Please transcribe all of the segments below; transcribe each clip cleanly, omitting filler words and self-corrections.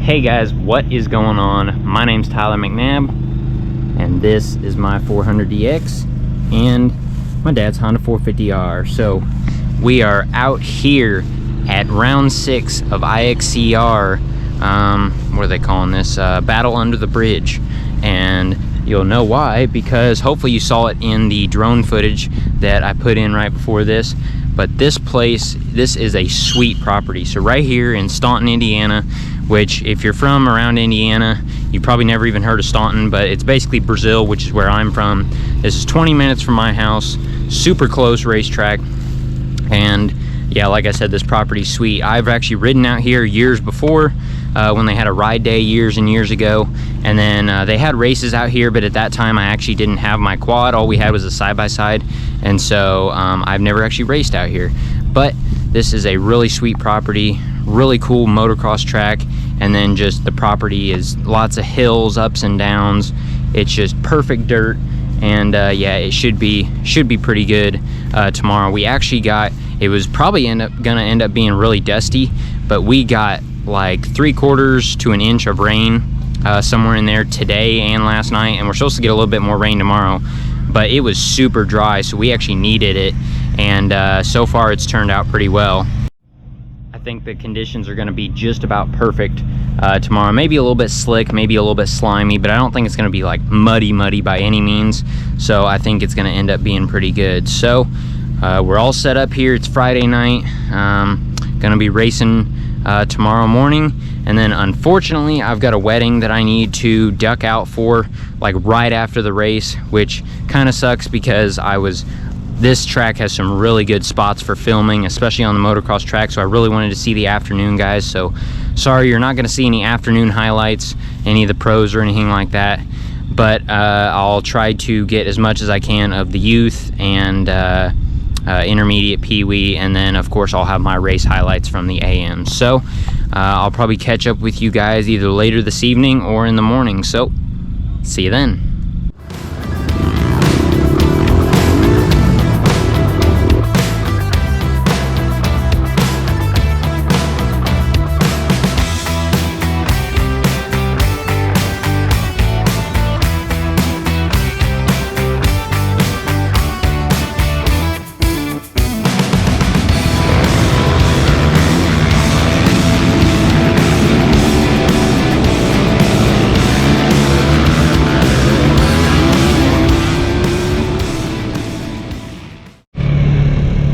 Hey guys, what is going on? My name's Tyler McNabb, and this is my 400DX and my dad's Honda 450R. So we are out here at round 6 of IXCR. What are they calling this? Battle Under the Bridge. And you'll know why, because hopefully you saw it in the drone footage that I put in right before this. But this is a sweet property. So right here in Staunton, Indiana, which if you're from around Indiana, you probably never even heard of Staunton, but it's basically Brazil, which is where I'm from. This is 20 minutes from my house, super close racetrack. And yeah, like I said, this property's sweet. I've actually ridden out here years before, when they had a ride day years and years ago. And then they had races out here, but at that time I actually didn't have my quad. All we had was a side-by-side. And so I've never actually raced out here. But this is a really sweet property, really cool motocross track. And then just the property is lots of hills, ups and downs. It's just perfect dirt. And yeah, it should be pretty good tomorrow. We actually got, it was probably gonna end up being really dusty, but we got like 3/4 to an inch of rain somewhere in there today and last night, and we're supposed to get a little bit more rain tomorrow. But it was super dry, so we actually needed it, and so far it's turned out pretty well. I think the conditions are going to be just about perfect tomorrow. Maybe a little bit slick, maybe a little bit slimy, but I don't think it's going to be like muddy by any means. So I think it's going to end up being pretty good. So we're all set up here. It's Friday night. Going to be racing tomorrow morning, and then unfortunately I've got a wedding that I need to duck out for like right after the race, which kind of sucks because this track has some really good spots for filming, especially on the motocross track, so I really wanted to see the afternoon guys. So sorry, you're not going to see any afternoon highlights, any of the pros or anything like that, but I'll try to get as much as I can of the youth and intermediate peewee, and then of course I'll have my race highlights from the AM. So I'll probably catch up with you guys either later this evening or in the morning. So see you then.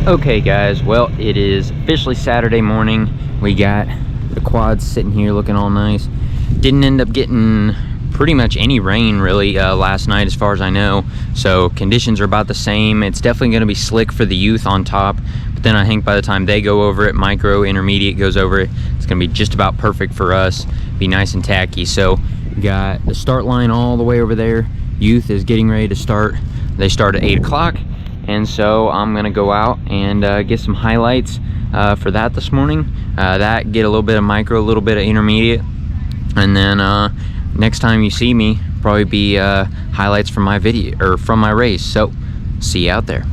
Okay guys, well, it is officially Saturday morning. We got the quads sitting here looking all nice. Didn't end up getting pretty much any rain really last night as far as I know, so conditions are about the same. It's definitely going to be slick for the youth on top, but then I think by the time they go over it, micro intermediate goes over it, it's going to be just about perfect for us. Be nice and tacky. So we got the start line all the way over there. Youth is getting ready to start. They start at 8 o'clock. And so I'm gonna go out and get some highlights for that this morning. Get a little bit of micro, a little bit of intermediate, and then next time you see me, probably be highlights from my video or from my race. So see you out there.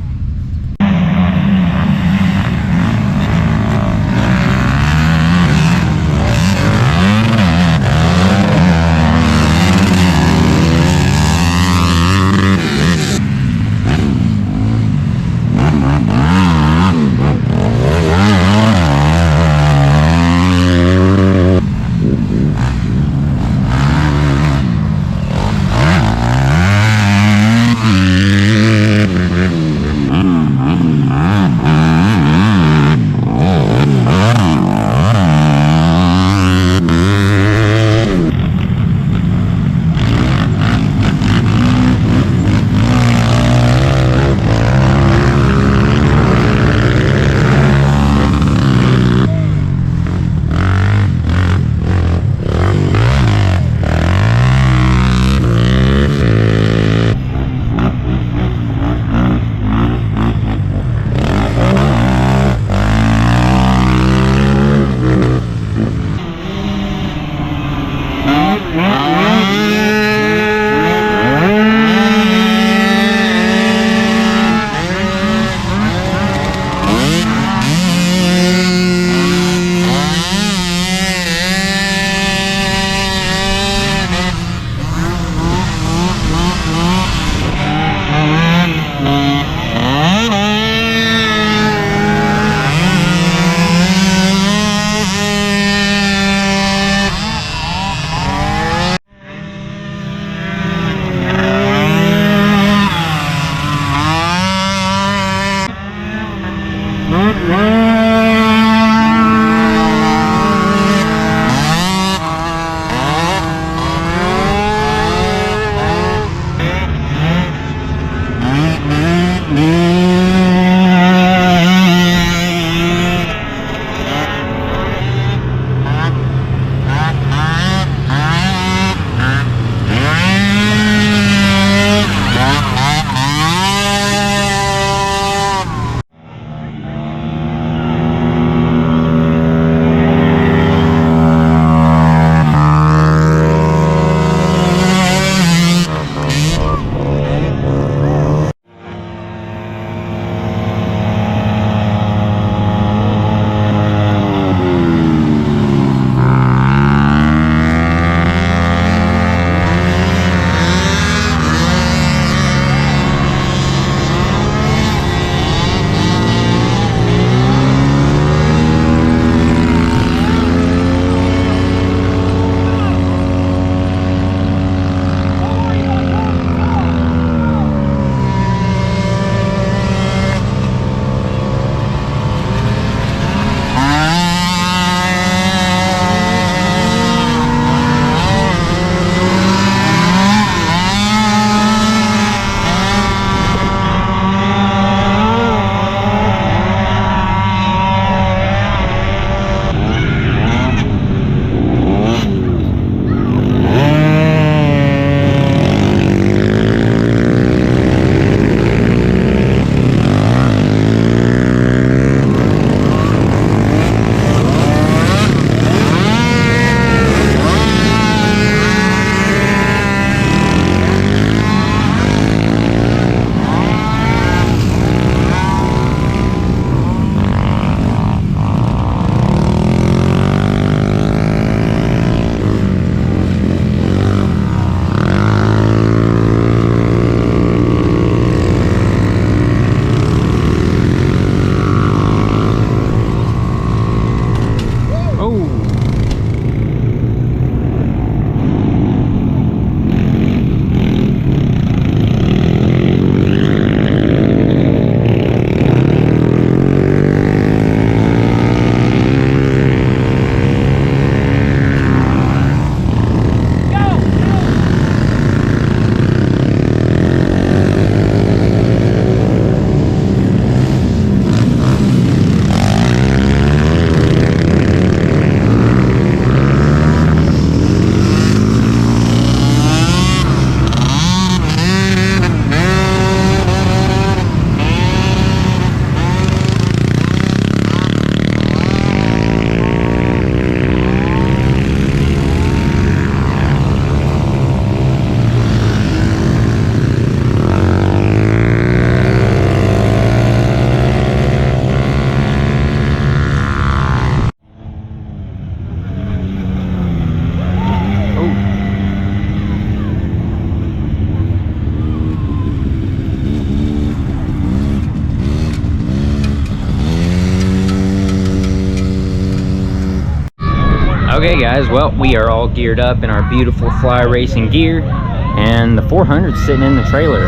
Okay guys, well, we are all geared up in our beautiful fly racing gear, and the 400's sitting in the trailer.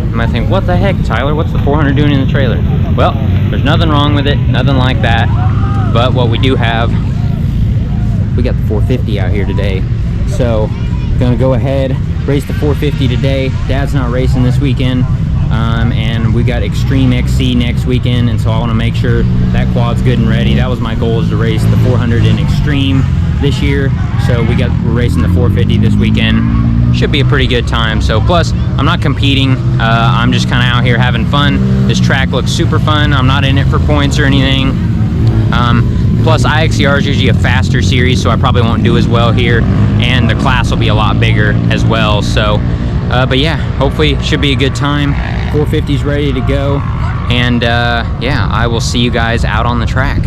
You might think, what the heck, Tyler, what's the 400 doing in the trailer? Well, there's nothing wrong with it, nothing like that, but what we do have, we got the 450 out here today. So, gonna go ahead, race the 450 today. Dad's not racing this weekend, and we got Extreme XC next weekend, and so I want to make sure that quad's good and ready. That was my goal, is to race the 400 in Extreme this year. So we're racing the 450 this weekend. Should be a pretty good time. So plus, I'm not competing. I'm just kind of out here having fun. This track looks super fun. I'm not in it for points or anything. Plus, IXCR is usually a faster series, so I probably won't do as well here, and the class will be a lot bigger as well. So, but yeah, hopefully it should be a good time. 450's ready to go, and yeah, I will see you guys out on the track.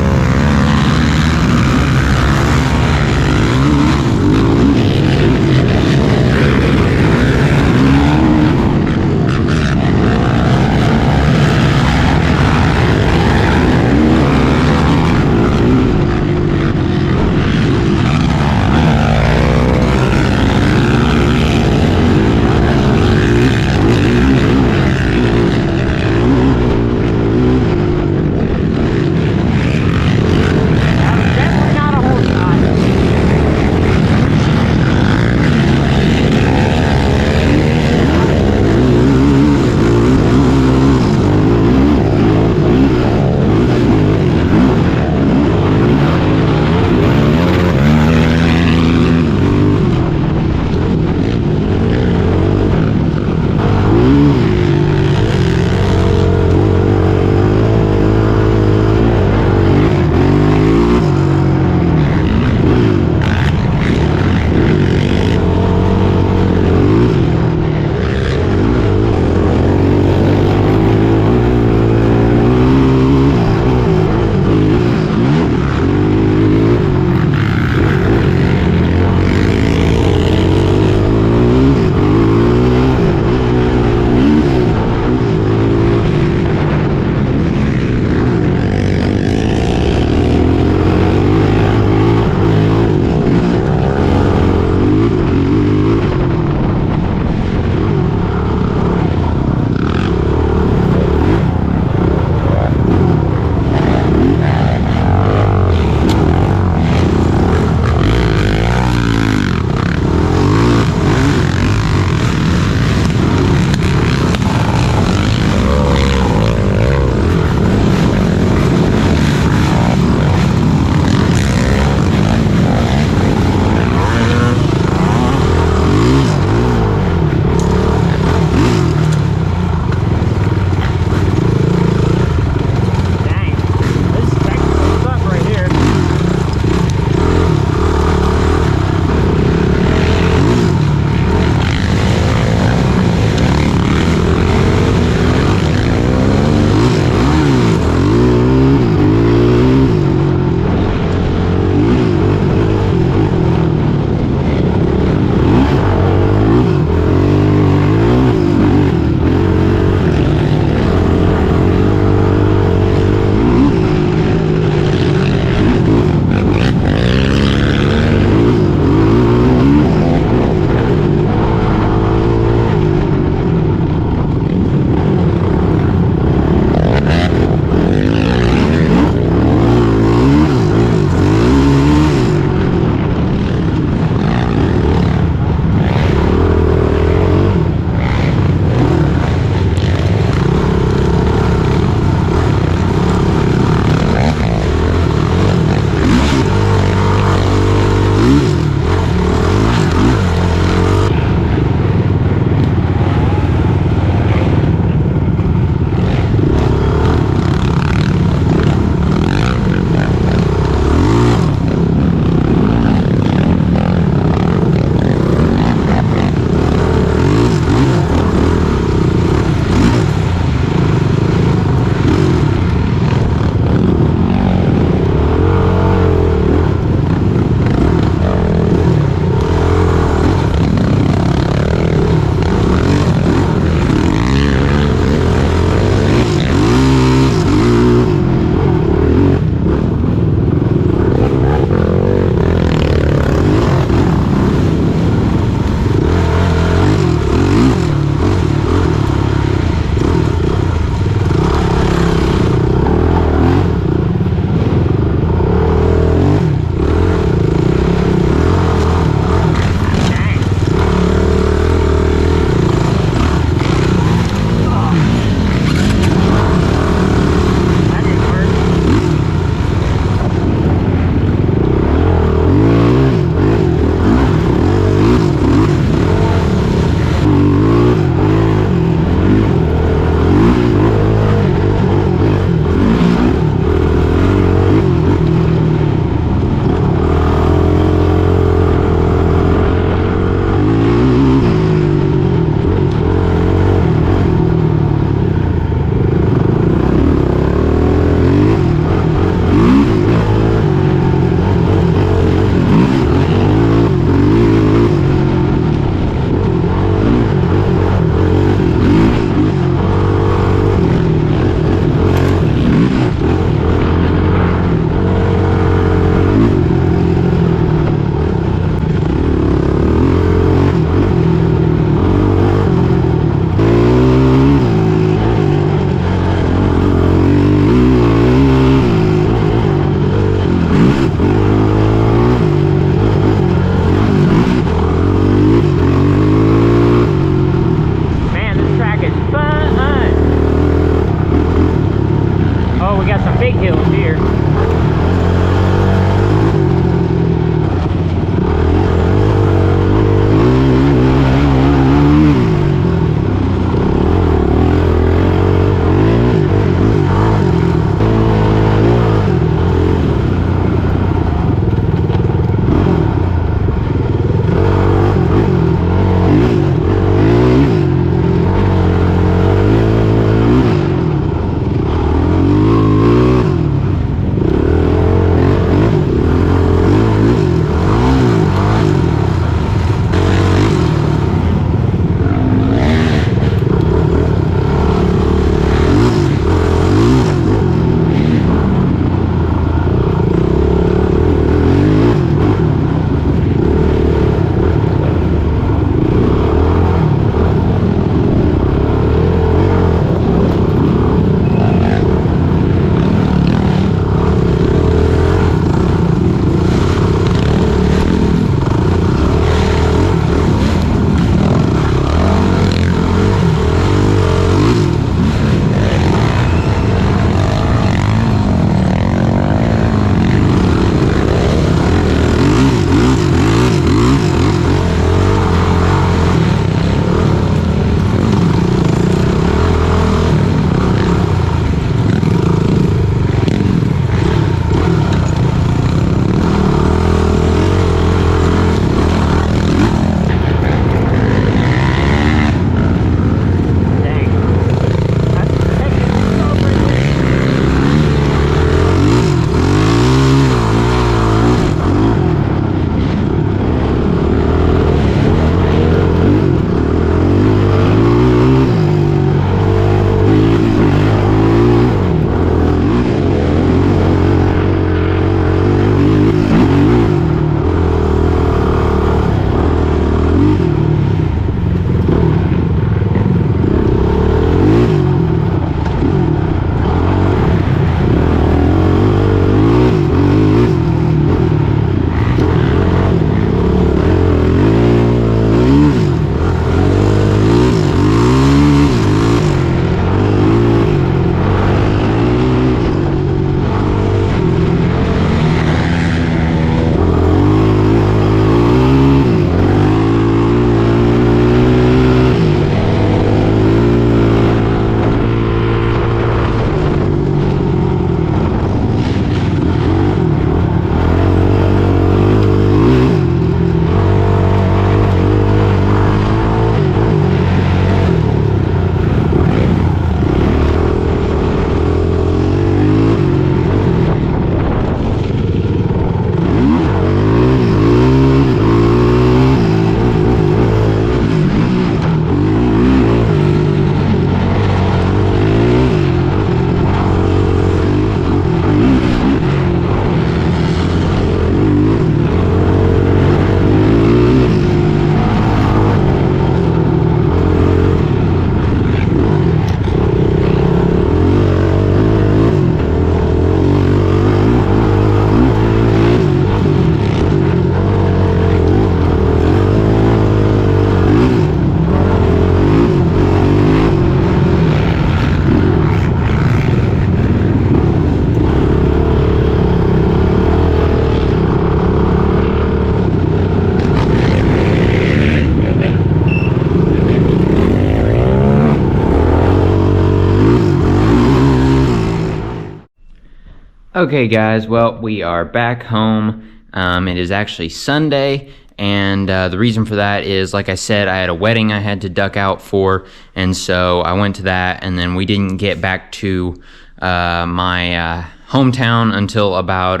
Okay guys, well, we are back home. It is actually Sunday, and the reason for that is, like I said, I had a wedding I had to duck out for, and so I went to that, and then we didn't get back to my hometown until about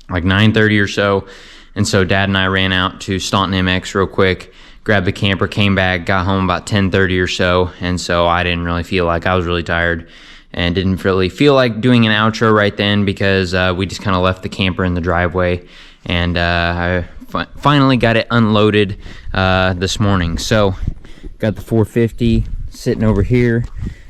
like 9:30 or so. And so Dad and I ran out to Staunton MX real quick, grabbed the camper, came back, got home about 10:30 or so, and so I didn't really feel like, I was really tired and didn't really feel like doing an outro right then, because we just kind of left the camper in the driveway, and I finally got it unloaded this morning. So got the 450 sitting over here.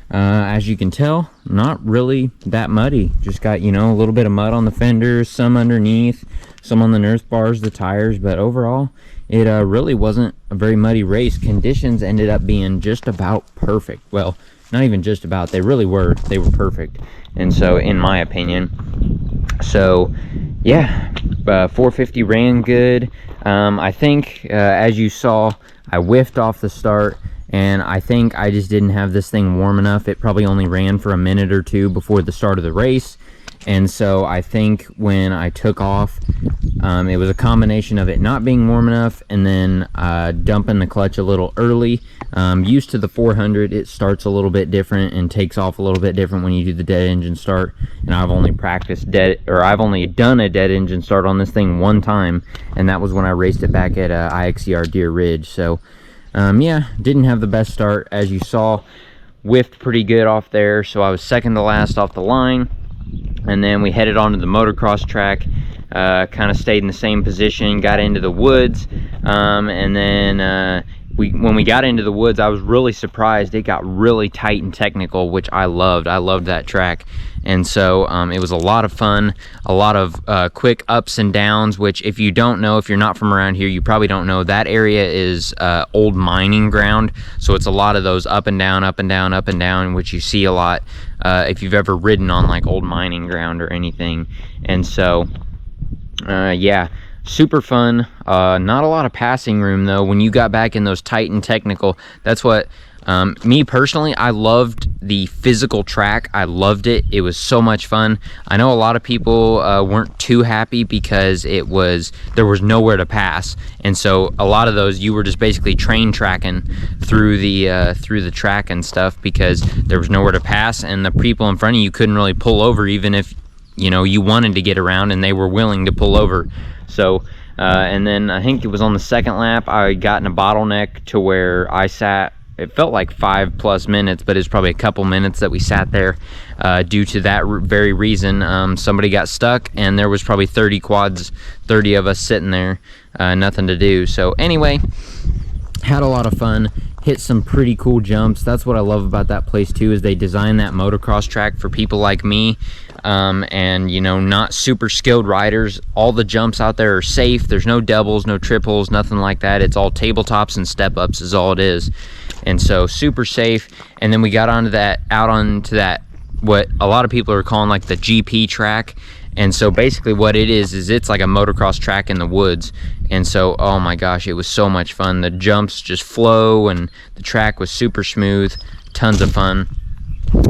As you can tell, not really that muddy. Just got, you know, a little bit of mud on the fenders, some underneath, some on the nurse bars, the tires, but overall it really wasn't a very muddy race. Conditions ended up being just about perfect. Well, not even just about, they really were. They were perfect, and so in my opinion. So yeah, 450 ran good. I think as you saw, I whiffed off the start, and I think I just didn't have this thing warm enough. It probably only ran for a minute or two before the start of the race, and so I think when I took off, it was a combination of it not being warm enough and then dumping the clutch a little early. Used to the 400, it starts a little bit different and takes off a little bit different when you do the dead engine start, and I've only done a dead engine start on this thing one time, and that was when I raced it back at IXCR Deer Ridge. So yeah, didn't have the best start, as you saw. Whiffed pretty good off there, so I was second to last off the line, and then we headed onto the motocross track. Kind of stayed in the same position, got into the woods, and then when we got into the woods, I was really surprised. It got really tight and technical, which I loved. I loved that track, and so it was a lot of fun, a lot of quick ups and downs, which if you don't know, if you're not from around here, you probably don't know, that area is old mining ground, so it's a lot of those up and down, up and down, up and down, which you see a lot if you've ever ridden on like old mining ground or anything. And so yeah, super fun. Not a lot of passing room though when you got back in those tight and technical. That's what me personally, I loved the physical track. I loved it. It was so much fun. I know a lot of people weren't too happy because there was nowhere to pass, and so a lot of those you were just basically train tracking through the track and stuff because there was nowhere to pass, and the people in front of you couldn't really pull over even if you know you wanted to get around and they were willing to pull over. So and then I think it was on the second lap I got in a bottleneck to where I sat, it felt like 5+ minutes, but it's probably a couple minutes that we sat there due to that very reason. Somebody got stuck and there was probably 30 of us sitting there, nothing to do. So anyway, had a lot of fun, hit some pretty cool jumps. That's what I love about that place too, is they designed that motocross track for people like me, and you know, not super skilled riders. All the jumps out there are safe. There's no doubles, no triples, nothing like that. It's all tabletops and step ups is all it is, and so super safe. And then we got onto that what a lot of people are calling like the GP track. And so basically what it is it's like a motocross track in the woods. And so, oh my gosh, it was so much fun. The jumps just flow and the track was super smooth, tons of fun.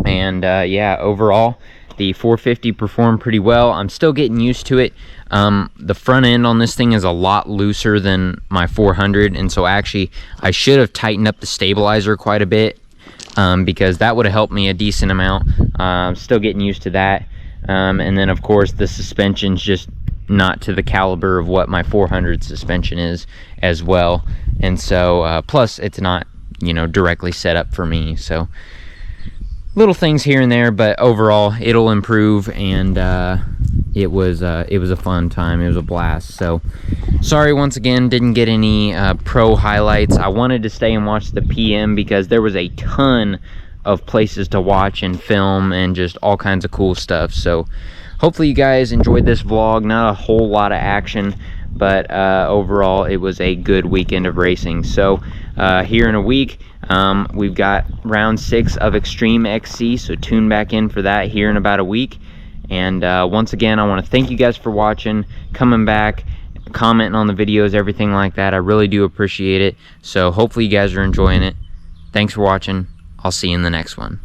And yeah, overall the 450 performed pretty well. I'm still getting used to it. The front end on this thing is a lot looser than my 400, and so actually I should have tightened up the stabilizer quite a bit, because that would have helped me a decent amount. I'm still getting used to that. And then of course the suspension's just not to the caliber of what my 400 suspension is as well, and so plus it's not, you know, directly set up for me. So little things here and there, but overall it'll improve. And it was a fun time. It was a blast. So sorry once again didn't get any pro highlights. I wanted to stay and watch the PM because there was a ton of places to watch and film and just all kinds of cool stuff. So hopefully you guys enjoyed this vlog. Not a whole lot of action, but overall it was a good weekend of racing. So here in a week we've got round 6 of Extreme XC, so tune back in for that here in about a week. And once again, I want to thank you guys for watching, coming back, commenting on the videos, everything like that. I really do appreciate it. So hopefully you guys are enjoying it. Thanks for watching. I'll see you in the next one.